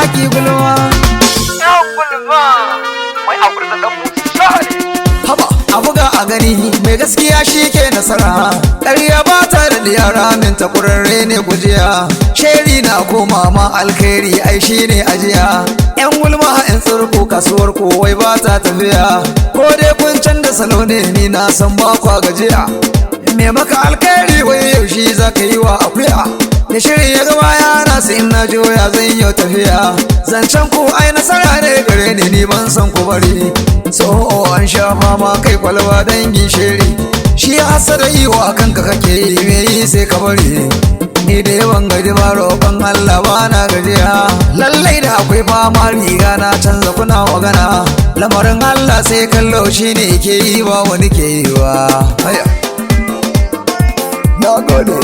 maki gulma ya gulma mai aure da dan mutu haba a buga a gani mai gaskiya shi ke nasara ƙarya ba ta da yara min ta kurarre ne gujiya sheri na koma ma alkhairi ai shi ne ajiya yan gulma in tsirko kasuwar kowai ba ta tafiya ko dai kun canza salo ne ni na san ba kwa gajiya me maka alkhairi wai yaushe za ka yi wa akuya da shirin ya gaba yana sai in na joya zan yi tafiya zancen ku ai nasara ne gare ni ban san ku bari so an sha fama kai kwalwa dangi shiri shi hasada yi wa kanka kake yi me yi sai ka bari ni da yawan gaji ba roƙon Allah ba na gajiya lallai da akwai fama riga na canza kuna magana lamarin Allah sai kallo shi ne ke yi ba wani ke yi wa na gode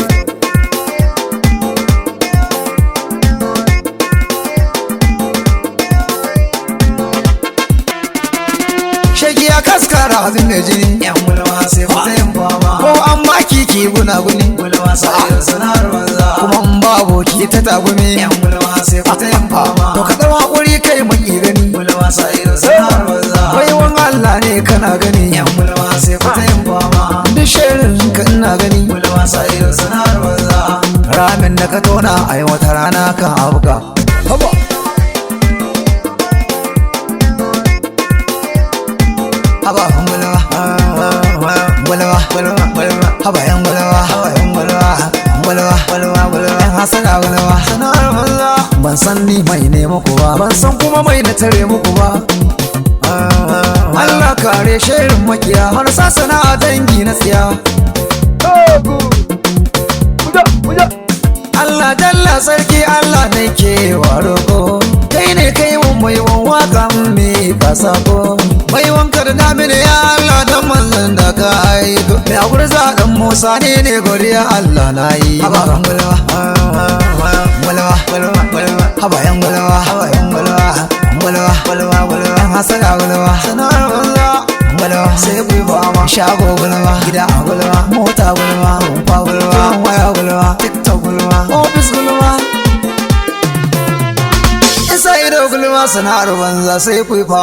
shagiya kaskara abin da jini yan gulma sai fata yin fama ko an baki ki gunaguni gulma sai sanar banza kuma in babu ki ta tagumi yan gulma sai fata yin fama to ka dawo hakuri kai mun gani gulma sai sanar banza wai wan Allah ne kana gani yan gulma sai fata yin fama duk shirin ka ina gani gulma sai sanar banza ramin da ka tona ai wata rana kan abuka haba haba haba yan gwalawa hasana gwalawa sanar banza ban san ni mai ne muku ba ban san kuma mai na tare muku ba Allah kare shirin makiya har sasana a dangi na tsiya Allah dalla sarki Allah ne ke wa roƙo kai ne kai mun mai waka me ka sako mai wanka da damina ya Allah dan manzon da ka aiko mai agurza dan Musa ne godiya Allah na yi haba yan gulma haba yan gulma hasana gulma sanar banza sai ku yi fama shago gulma gida a gulma mota gulma rumfa gulma waya gulma tiktok gulma ofis gulma isa ido gulma sanar banza sai ku yi fama